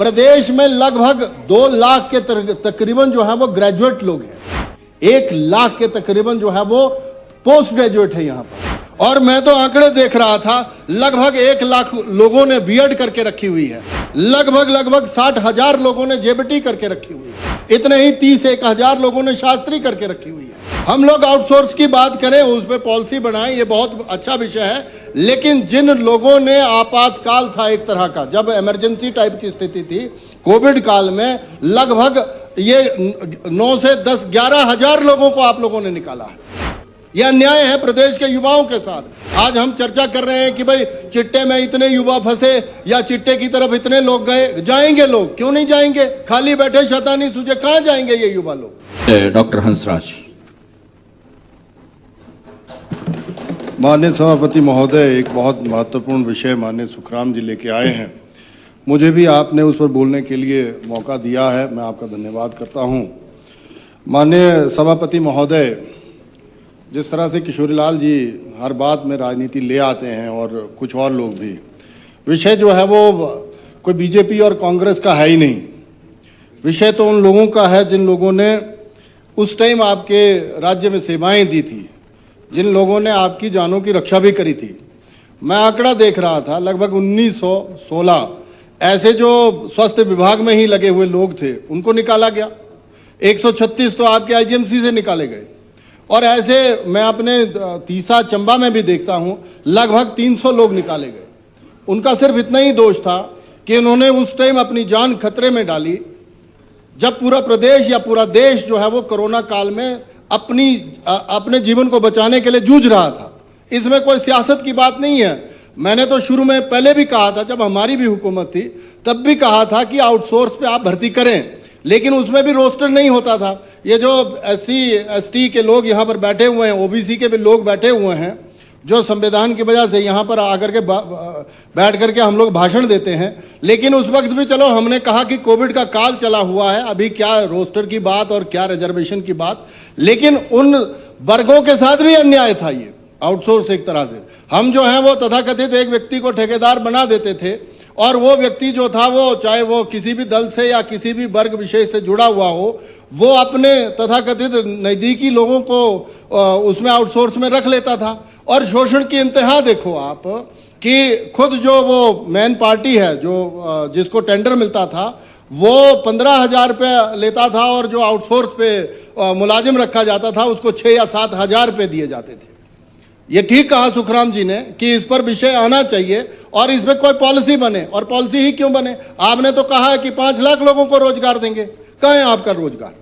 प्रदेश में लगभग 2 लाख के तकरीबन जो है वो ग्रेजुएट लोग हैं। 1 लाख के तकरीबन जो है वो पोस्ट ग्रेजुएट है यहाँ पर। और मैं तो आंकड़े देख रहा था, लगभग 1 लाख लोगों ने बीएड करके रखी हुई है, लगभग 60,000 लोगों ने जेबीटी करके रखी हुई है, इतने ही 30-1,000 लोगों ने शास्त्री करके रखी हुई है। हम लोग आउटसोर्स की बात करें, उस पर पॉलिसी बनाएं, ये बहुत अच्छा विषय है। लेकिन जिन लोगों ने आपातकाल था एक तरह का, जब इमरजेंसी टाइप की स्थिति थी कोविड काल में, लगभग ये 9 से 10-11 हजार लोगों को आप लोगों ने निकाला है। यह अन्याय है प्रदेश के युवाओं के साथ। आज हम चर्चा कर रहे हैं कि भाई चिट्टे में इतने युवा फंसे या चिट्टे की तरफ इतने लोग गए। जाएंगे लोग, क्यों नहीं जाएंगे? खाली बैठे शैतानी सूझे, कहां जाएंगे ये युवा लोग? डॉक्टर हंसराज। माननीय सभापति महोदय, एक बहुत महत्वपूर्ण विषय माननीय सुखराम जी लेके आए हैं। मुझे भी आपने उस पर बोलने के लिए मौका दिया है, मैं आपका धन्यवाद करता हूं। माननीय सभापति महोदय, जिस तरह से किशोरीलाल जी हर बात में राजनीति ले आते हैं और कुछ और लोग भी, विषय जो है वो कोई बीजेपी और कांग्रेस का है ही नहीं। विषय तो उन लोगों का है जिन लोगों ने उस टाइम आपके राज्य में सेवाएं दी थी, जिन लोगों ने आपकी जानों की रक्षा भी करी थी। मैं आंकड़ा देख रहा था, लगभग 1916 ऐसे जो स्वास्थ्य विभाग में ही लगे हुए लोग थे उनको निकाला गया। 136 तो आपके आईजीएमसी से निकाले गए। और ऐसे मैं अपने तीसा चंबा में भी देखता हूं, लगभग 300 लोग निकाले गए। उनका सिर्फ इतना ही दोष था कि उन्होंने उस टाइम अपनी जान खतरे में डाली, जब पूरा प्रदेश या पूरा देश जो है वो कोरोना काल में अपने जीवन को बचाने के लिए जूझ रहा था। इसमें कोई सियासत की बात नहीं है। मैंने तो शुरू में पहले भी कहा था, जब हमारी भी हुकूमत थी तब भी कहा था कि आउटसोर्स पे आप भर्ती करें, लेकिन उसमें भी रोस्टर नहीं होता था। ये जो SC ST के लोग यहाँ पर बैठे हुए हैं, OBC के भी लोग बैठे हुए हैं, जो संविधान की वजह से यहाँ पर आकर के बैठ करके हम लोग भाषण देते हैं। लेकिन उस वक्त भी चलो हमने कहा कि कोविड का काल चला हुआ है, अभी क्या रोस्टर की बात और क्या रिजर्वेशन की बात। लेकिन उन वर्गों के साथ भी अन्याय था ये आउटसोर्स। एक तरह से हम जो है वो तथाकथित एक व्यक्ति को ठेकेदार बना देते थे, और वो व्यक्ति जो था वो चाहे वो किसी भी दल से या किसी भी वर्ग विशेष से जुड़ा हुआ हो, वो अपने तथाकथित नज़दीकी लोगों को उसमें आउटसोर्स में रख लेता था। और शोषण की इंतहा देखो आप, कि खुद जो वो मेन पार्टी है, जो जिसको टेंडर मिलता था, वो 15,000 रुपये लेता था, और जो आउटसोर्स पे मुलाजिम रखा जाता था उसको 6 या 7 हजार रुपये दिए जाते थे। ये ठीक कहा सुखराम जी ने कि इस पर विषय आना चाहिए और इसमें कोई पॉलिसी बने। और पॉलिसी ही क्यों बने? आपने तो कहा है कि 5 लाख लोगों को रोजगार देंगे। कहाँ है आपका रोजगार?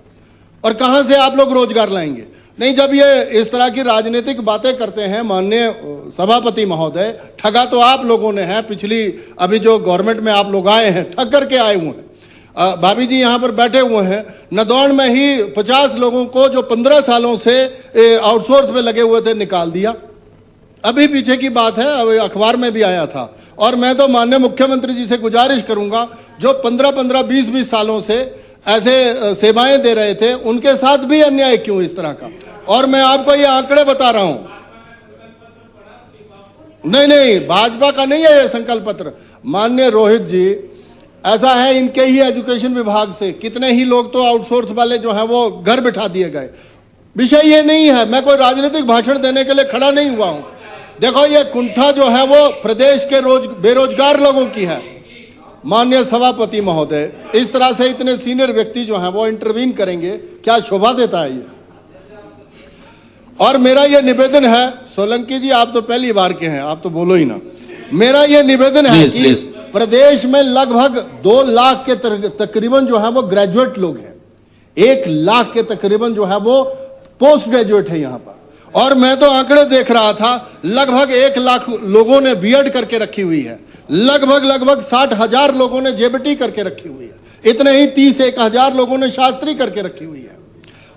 और कहां से आप लोग रोजगार लाएंगे? नहीं, जब ये इस तरह की राजनीतिक बातें करते हैं माननीय सभापति महोदय, ठगा तो आप लोगों ने है। पिछली अभी जो गवर्नमेंट में आप लोग आए हैं, ठग करके आए हुए हैं। भाभी जी यहाँ पर बैठे हुए हैं, नदौन में ही 50 लोगों को जो 15 सालों से आउटसोर्स में लगे हुए थे निकाल दिया। अभी पीछे की बात है, अभी अखबार में भी आया था। और मैं तो माननीय मुख्यमंत्री जी से गुजारिश करूंगा, जो 15-15, 20-20 सालों से ऐसे सेवाएं दे रहे थे, उनके साथ भी अन्याय क्यों इस तरह का? और मैं आपको ये आंकड़े बता रहा हूं। नहीं, भाजपा का नहीं है ये संकल्प पत्र। माननीय रोहित जी, ऐसा है, इनके ही एजुकेशन विभाग से कितने ही लोग तो आउटसोर्स वाले जो है वो घर बिठा दिए गए। विषय ये नहीं है, मैं कोई राजनीतिक भाषण देने के लिए खड़ा नहीं हुआ हूं। देखो, ये कुंठा जो है वो प्रदेश के बेरोजगार लोगों की है। माननीय सभापति महोदय, इस तरह से इतने सीनियर व्यक्ति जो हैं वो इंटरवीन करेंगे, क्या शोभा देता है ये? और मेरा ये निवेदन है, सोलंकी जी आप तो पहली बार के हैं, आप तो बोलो ही ना। मेरा ये निवेदन है कि प्रदेश में लगभग 2 लाख के तकरीबन जो है वो ग्रेजुएट लोग हैं। 1 लाख के तकरीबन जो है वो पोस्ट ग्रेजुएट है यहाँ पर। और मैं तो आंकड़े देख रहा था, लगभग 1 लाख लोगों ने बीएड करके रखी हुई है, लगभग 60,000 लोगों ने जेबीटी करके रखी हुई है, इतने ही 30-1,000 लोगों ने शास्त्री करके रखी हुई है।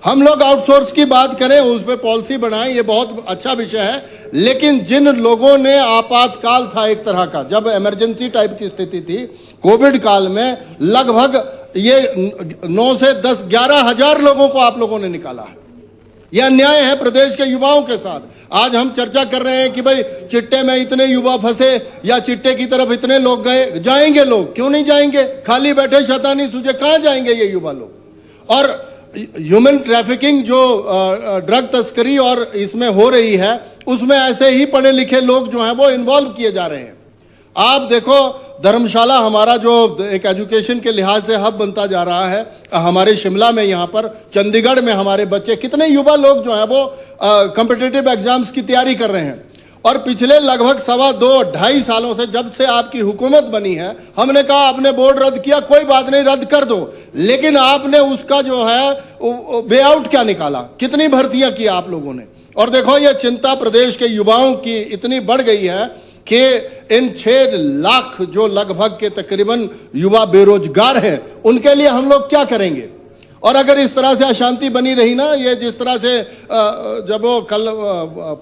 हम लोग आउटसोर्स की बात करें, उस पर पॉलिसी बनाएं, ये बहुत अच्छा विषय है। लेकिन जिन लोगों ने आपातकाल था एक तरह का, जब इमरजेंसी टाइप की स्थिति थी कोविड काल में, लगभग ये 9 से 10-11 हजार लोगों को आप लोगों ने निकाला है। यह अन्याय है प्रदेश के युवाओं के साथ। आज हम चर्चा कर रहे हैं कि भाई चिट्टे में इतने युवा फंसे या चिट्टे की तरफ इतने लोग गए। जाएंगे लोग, क्यों नहीं जाएंगे? खाली बैठे शैतानी सूझे, कहां जाएंगे ये युवा लोग? और ह्यूमन ट्रैफिकिंग जो ड्रग तस्करी और इसमें हो रही है, उसमें ऐसे ही पढ़े लिखे लोग जो हैं वो इन्वॉल्व किए जा रहे हैं। आप देखो धर्मशाला हमारा जो एक एजुकेशन के लिहाज से हब बनता जा रहा है, हमारे शिमला में, यहाँ पर चंडीगढ़ में हमारे बच्चे, कितने युवा लोग जो हैं वो कॉम्पिटिटिव एग्जाम्स की तैयारी कर रहे हैं। और पिछले लगभग 2.5 सालों से, जब से आपकी हुकूमत बनी है, हमने कहा आपने बोर्ड रद्द किया, कोई बात नहीं, रद्द कर दो, लेकिन आपने उसका जो है वे आउट क्या निकाला? कितनी भर्तियां की आप लोगों ने? और देखो ये चिंता प्रदेश के युवाओं की इतनी बढ़ गई है कि इन 6 लाख जो लगभग के तकरीबन युवा बेरोजगार हैं, उनके लिए हम लोग क्या करेंगे? और अगर इस तरह से अशांति बनी रही ना, ये जिस तरह से जब वो कल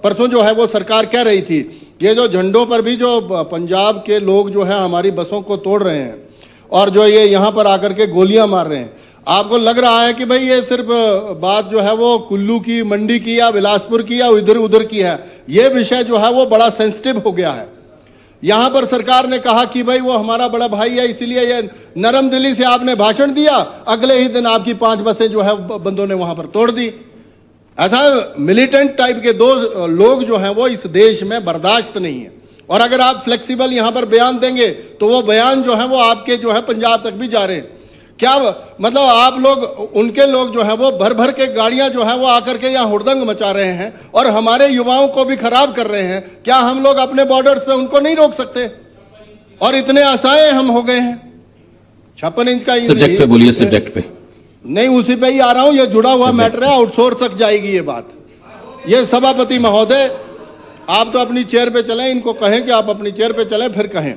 परसों जो है वो सरकार कह रही थी, ये जो झंडों पर भी जो पंजाब के लोग जो है हमारी बसों को तोड़ रहे हैं और जो ये यहाँ पर आकर के गोलियां मार रहे हैं, आपको लग रहा है कि भाई ये सिर्फ बात जो है वो कुल्लू की, मंडी की या बिलासपुर की या इधर उधर की है? ये विषय जो है वो बड़ा सेंसिटिव हो गया है। यहां पर सरकार ने कहा कि भाई वो हमारा बड़ा भाई है, इसीलिए ये नरम दिली से आपने भाषण दिया, अगले ही दिन आपकी 5 बसें जो है बंदों ने वहां पर तोड़ दी। ऐसा मिलिटेंट टाइप के 2 लोग जो हैं वो इस देश में बर्दाश्त नहीं है। और अगर आप फ्लेक्सिबल यहां पर बयान देंगे तो वो बयान जो है वो आपके जो है पंजाब तक भी जा रहे हैं। क्या मतलब आप लोग, उनके लोग जो है वो भर भर के गाड़ियां जो है वो आकर के यहाँ हुड़दंग मचा रहे हैं और हमारे युवाओं को भी खराब कर रहे हैं। क्या हम लोग अपने बॉर्डर्स पे उनको नहीं रोक सकते? और इतने असहाय हम हो गए हैं। 56 इंच का सब्जेक्ट पे बोलिए, सब्जेक्ट पे नहीं, उसी पे ही आ रहा हूं। ये जुड़ा हुआ मैटर है, आउटसोर्स तक जाएगी ये बात। ये सभापति महोदय, आप तो अपनी चेयर पे चलें, इनको कहें कि आप अपनी चेयर पे चलें, फिर कहें।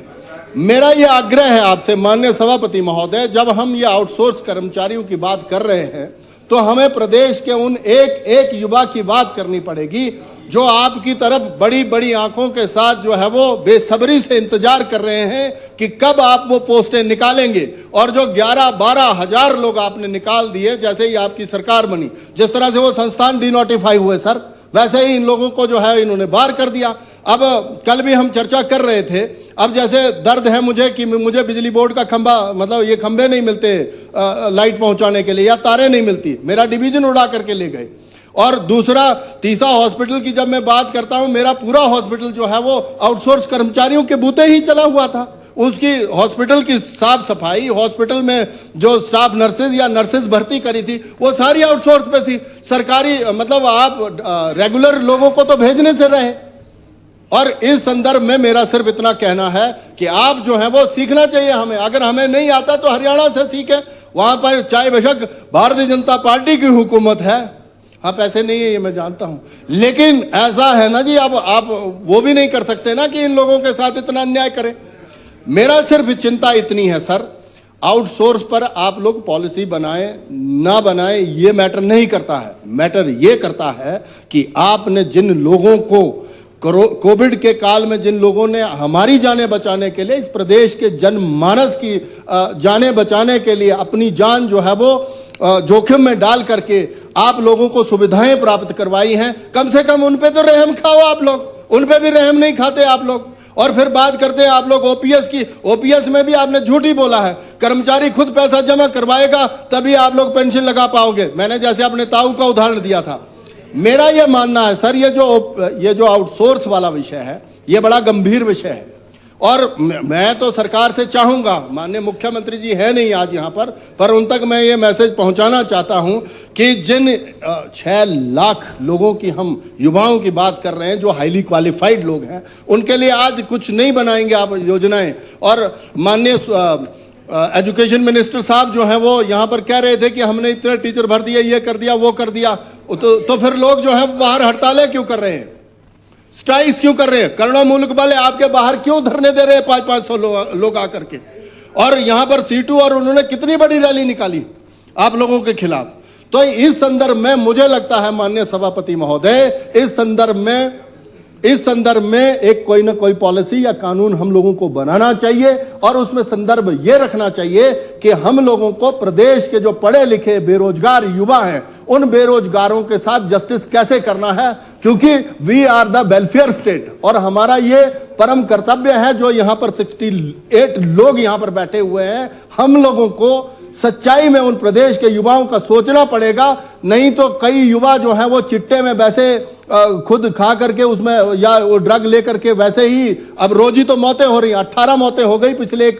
मेरा यह आग्रह है आपसे माननीय सभापति महोदय, जब हम ये आउटसोर्स कर्मचारियों की बात कर रहे हैं तो हमें प्रदेश के उन एक युवा की बात करनी पड़ेगी जो आपकी तरफ बड़ी बड़ी आंखों के साथ जो है वो बेसब्री से इंतजार कर रहे हैं कि कब आप वो पोस्टें निकालेंगे। और जो 11-12 हजार लोग आपने निकाल दिए जैसे ही आपकी सरकार बनी, जिस तरह से वो संस्थान डिनोटिफाई हुए सर, वैसे ही इन लोगों को जो है इन्होंने बाहर कर दिया। अब कल भी हम चर्चा कर रहे थे, अब जैसे दर्द है मुझे कि मुझे बिजली बोर्ड का खंबा, मतलब ये खंबे नहीं मिलते लाइट पहुंचाने के लिए, या तारें नहीं मिलती, मेरा डिवीजन उड़ा करके ले गए। और दूसरा, तीसरा हॉस्पिटल की जब मैं बात करता हूं, मेरा पूरा हॉस्पिटल जो है वो आउटसोर्स कर्मचारियों के बूते ही चला हुआ था। उसकी हॉस्पिटल की साफ सफाई, हॉस्पिटल में जो स्टाफ नर्सेज या नर्सेज भर्ती करी थी वो सारी आउटसोर्स पे थी। सरकारी मतलब आप रेगुलर लोगों को तो भेजने से रहे। और इस संदर्भ में मेरा सिर्फ इतना कहना है कि आप जो है वो सीखना चाहिए हमें। अगर हमें नहीं आता तो हरियाणा से सीखें, वहां पर चाहे बेशक भारतीय जनता पार्टी की हुकूमत है, हाँ पैसे नहीं है ये मैं जानता हूं, लेकिन ऐसा है ना जी, अब आप वो भी नहीं कर सकते ना कि इन लोगों के साथ इतना अन्याय करें। मेरा सिर्फ चिंता इतनी है सर, आउटसोर्स पर आप लोग पॉलिसी बनाएं ना बनाएं ये मैटर नहीं करता है। मैटर ये करता है कि आपने जिन लोगों को कोविड के काल में, जिन लोगों ने हमारी जानें बचाने के लिए, इस प्रदेश के जनमानस की जानें बचाने के लिए अपनी जान जो है वो जोखिम में डाल करके आप लोगों को सुविधाएं प्राप्त करवाई हैं, कम से कम उन पे तो रहम खाओ आप लोग। उन पे भी रहम नहीं खाते आप लोग। और फिर बात करते हैं आप लोग ओपीएस की। ओपीएस में भी आपने झूठ ही बोला है, कर्मचारी खुद पैसा जमा करवाएगा तभी आप लोग पेंशन लगा पाओगे। मैंने जैसे अपने ताऊ का उदाहरण दिया था। मेरा यह मानना है सर, ये जो आउटसोर्स वाला विषय है ये बड़ा गंभीर विषय है। और मैं तो सरकार से चाहूंगा, माननीय मुख्यमंत्री जी है नहीं आज यहाँ पर उन तक मैं ये मैसेज पहुंचाना चाहता हूं कि जिन 6 लाख लोगों की हम युवाओं की बात कर रहे हैं जो हाईली क्वालिफाइड लोग हैं, उनके लिए आज कुछ नहीं बनाएंगे आप योजनाएं। और माननीय एजुकेशन मिनिस्टर साहब जो हैं वो यहाँ पर कह रहे थे कि हमने इतने टीचर भर दिए, ये कर दिया, वो कर दिया, तो फिर लोग जो है बाहर हड़तालें क्यों कर रहे हैं, स्ट्राइक्स क्यों कर रहे हैं? करोड़ों मुल्क वाले आपके बाहर क्यों धरने दे रहे हैं 500 लोग आकर के? और यहां पर सीटू और उन्होंने कितनी बड़ी रैली निकाली आप लोगों के खिलाफ। तो इस संदर्भ में मुझे लगता है माननीय सभापति महोदय, इस संदर्भ में इस संदर्भ में एक कोई ना कोई पॉलिसी या कानून हम लोगों को बनाना चाहिए और उसमें संदर्भ ये रखना चाहिए कि हम लोगों को प्रदेश के जो पढ़े लिखे बेरोजगार युवा हैं उन बेरोजगारों के साथ जस्टिस कैसे करना है, क्योंकि we are the welfare state और हमारा ये परम कर्तव्य है। जो यहां पर 68 लोग यहां पर बैठे हुए हैं, हम लोगों को सच्चाई में उन प्रदेश के युवाओं का सोचना पड़ेगा। नहीं तो कई युवा जो है वो चिट्टे में वैसे खुद खा करके उसमें या वो ड्रग लेकर के वैसे ही अब रोज ही तो मौतें हो रही हैं। 18 मौतें हो गई पिछले एक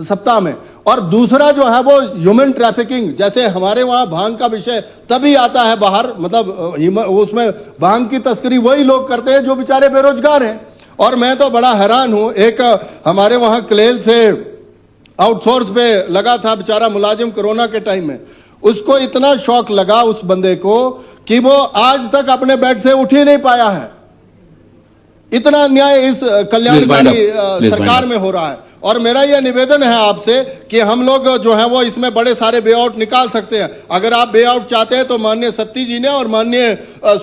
सप्ताह में। और दूसरा जो है वो ह्यूमन ट्रैफिकिंग, जैसे हमारे वहां भांग का विषय तभी आता है बाहर, मतलब उसमें भांग की तस्करी वही लोग करते हैं जो बेचारे बेरोजगार हैं। और मैं तो बड़ा हैरान हूं, एक हमारे वहां क्लेल से आउटसोर्स पे लगा था बेचारा मुलाजिम कोरोना के टाइम में, उसको इतना शौक लगा उस बंदे को कि वो आज तक अपने बेड से उठ ही नहीं पाया है। इतना अन्याय इस कल्याणकारी सरकार में हो रहा है। और मेरा यह निवेदन है आपसे कि हम लोग जो है वो इसमें बड़े सारे वे आउट निकाल सकते हैं। अगर आप वे आउट चाहते हैं तो माननीय सत्ती जी ने और माननीय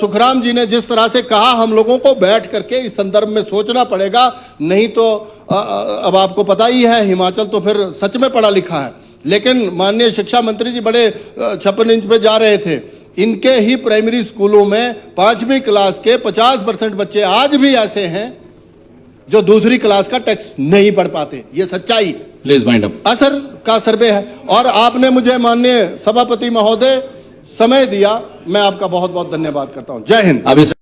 सुखराम जी ने जिस तरह से कहा, हम लोगों को बैठ करके इस संदर्भ में सोचना पड़ेगा। नहीं तो अब आपको पता ही है, हिमाचल तो फिर सच में पढ़ा लिखा है, लेकिन माननीय शिक्षा मंत्री जी बड़े 56 इंच पे जा रहे थे। इनके ही प्राइमरी स्कूलों में 5वीं क्लास के 50% बच्चे आज भी ऐसे हैं जो दूसरी क्लास का टेक्स्ट नहीं पढ़ पाते। ये सच्चाई प्लीज वाइंड अप असर का सर्वे है। और आपने मुझे माननीय सभापति महोदय समय दिया, मैं आपका बहुत बहुत धन्यवाद करता हूं। जय हिंद। अभी